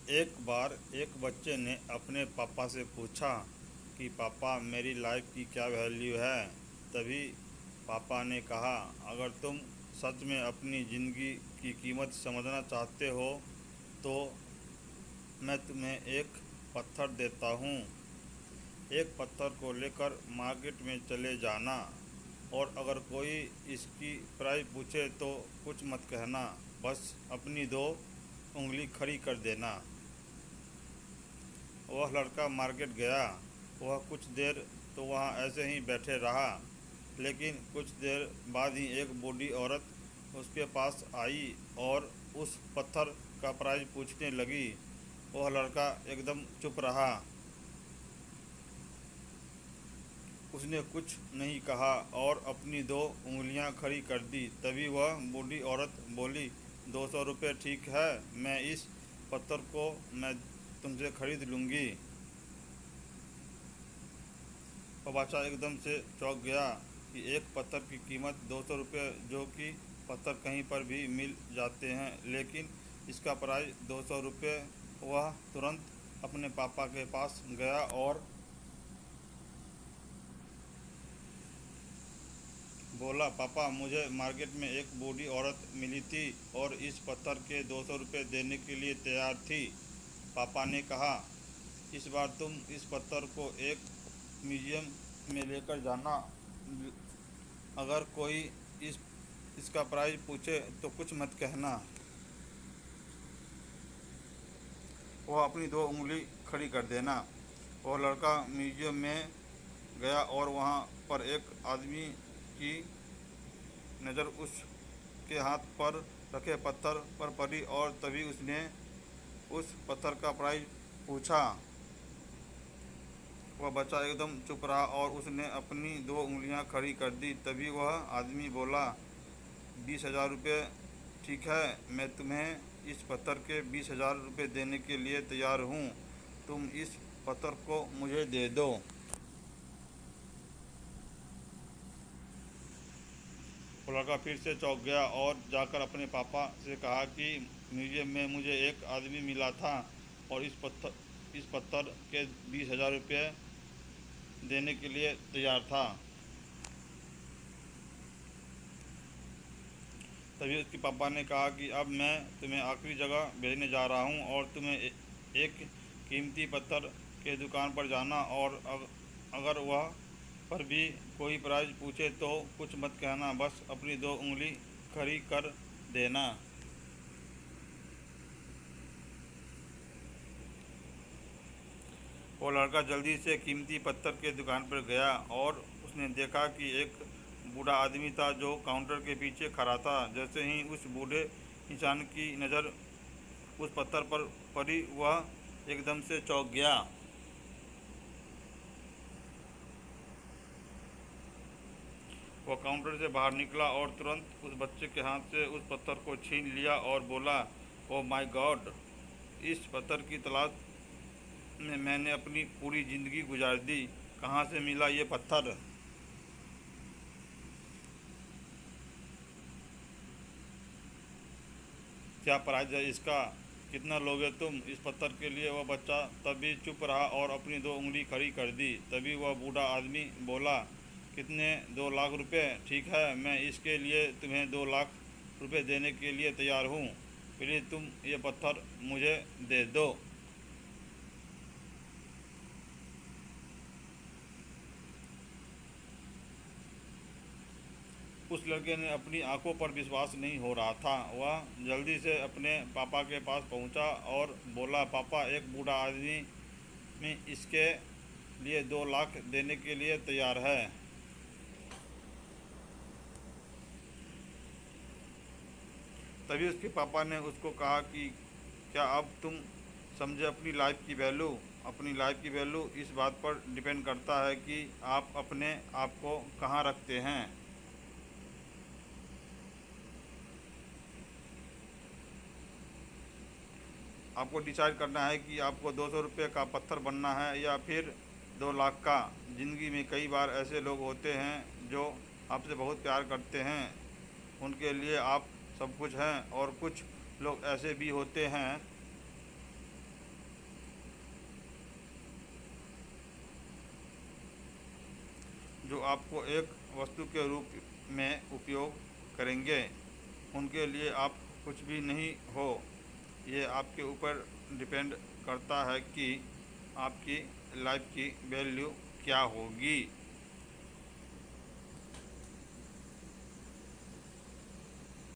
एक बार एक बच्चे ने अपने पापा से पूछा कि पापा मेरी लाइफ की क्या वैल्यू है। तभी पापा ने कहा, अगर तुम सच में अपनी ज़िंदगी की कीमत समझना चाहते हो तो मैं तुम्हें एक पत्थर देता हूँ। एक पत्थर को लेकर मार्केट में चले जाना और अगर कोई इसकी प्राइस पूछे तो कुछ मत कहना, बस अपनी दो उंगली खड़ी कर देना। वह लड़का मार्केट गया। वह कुछ देर तो वहाँ ऐसे ही बैठे रहा, लेकिन कुछ देर बाद ही एक बूढ़ी औरत उसके पास आई और उस पत्थर का प्राइस पूछने लगी। वह लड़का एकदम चुप रहा। उसने कुछ नहीं कहा और अपनी दो उंगलियां खड़ी कर दी। तभी वह बूढ़ी औरत बोली, 200 रुपये ठीक है, मैं इस पत्थर को मैं तुमसे खरीद लूँगी। वह बादशाह एकदम से चौंक गया कि एक पत्थर की कीमत 200 रुपये, जो कि पत्थर कहीं पर भी मिल जाते हैं, लेकिन इसका प्राइस 200 रुपये। वह तुरंत अपने पापा के पास गया और बोला, पापा मुझे मार्केट में एक बूढ़ी औरत मिली थी और इस पत्थर के 200 रुपये देने के लिए तैयार थी। पापा ने कहा, इस बार तुम इस पत्थर को एक म्यूजियम में लेकर जाना। अगर कोई इस इसका प्राइस पूछे तो कुछ मत कहना। वह अपनी दो उंगली खड़ी कर देना। वह लड़का म्यूजियम में गया और वहाँ पर एक आदमी की नज़र उसके हाथ पर रखे पत्थर पर पड़ी और तभी उसने उस पत्थर का प्राइस पूछा। वह बच्चा एकदम चुप रहा और उसने अपनी दो उंगलियां खड़ी कर दी। तभी वह आदमी बोला, 20,000 रुपये ठीक है, मैं तुम्हें इस पत्थर के 20,000 रुपये देने के लिए तैयार हूँ। तुम इस पत्थर को मुझे दे दो। वो लड़का फिर से चौंक गया और जाकर अपने पापा से कहा कि म्यूजियम में मुझे एक आदमी मिला था और इस पत्थर के 20,000 रुपये देने के लिए तैयार था। तभी उसके पापा ने कहा कि अब मैं तुम्हें आखिरी जगह भेजने जा रहा हूँ और तुम्हें एक कीमती पत्थर के दुकान पर जाना और अगर वह पर भी कोई प्राइस पूछे तो कुछ मत कहना, बस अपनी दो उंगली खड़ी कर देना। वो लड़का जल्दी से कीमती पत्थर के दुकान पर गया और उसने देखा कि एक बूढ़ा आदमी था जो काउंटर के पीछे खड़ा था। जैसे ही उस बूढ़े इंसान की नज़र उस पत्थर पर पड़ी, वह एकदम से चौंक गया। वह काउंटर से बाहर निकला और तुरंत उस बच्चे के हाथ से उस पत्थर को छीन लिया और बोला, ओह माय गॉड, इस पत्थर की तलाश में मैंने अपनी पूरी ज़िंदगी गुजार दी। कहाँ से मिला ये पत्थर? क्या प्राइस है इसका? कितना लोगे तुम इस पत्थर के लिए? वह बच्चा तभी चुप रहा और अपनी दो उंगली खड़ी कर दी। तभी वह बूढ़ा आदमी बोला, कितने? 2 लाख रुपये ठीक है, मैं इसके लिए तुम्हें 2 लाख रुपये देने के लिए तैयार हूँ। प्लीज़ तुम ये पत्थर मुझे दे दो। उस लड़के ने अपनी आंखों पर विश्वास नहीं हो रहा था। वह जल्दी से अपने पापा के पास पहुंचा और बोला, पापा एक बूढ़ा आदमी में इसके लिए 2 लाख देने के लिए तैयार है। तभी उसके पापा ने उसको कहा कि क्या अब तुम समझे अपनी लाइफ की वैल्यू? अपनी लाइफ की वैल्यू इस बात पर डिपेंड करता है कि आप अपने आप को कहाँ रखते हैं। आपको डिसाइड करना है कि आपको 200 रुपये का पत्थर बनना है या फिर 2 लाख का। ज़िंदगी में कई बार ऐसे लोग होते हैं जो आपसे बहुत प्यार करते हैं, उनके लिए आप सब कुछ हैं, और कुछ लोग ऐसे भी होते हैं जो आपको एक वस्तु के रूप में उपयोग करेंगे, उनके लिए आप कुछ भी नहीं हो। ये आपके ऊपर डिपेंड करता है कि आपकी लाइफ की वैल्यू क्या होगी।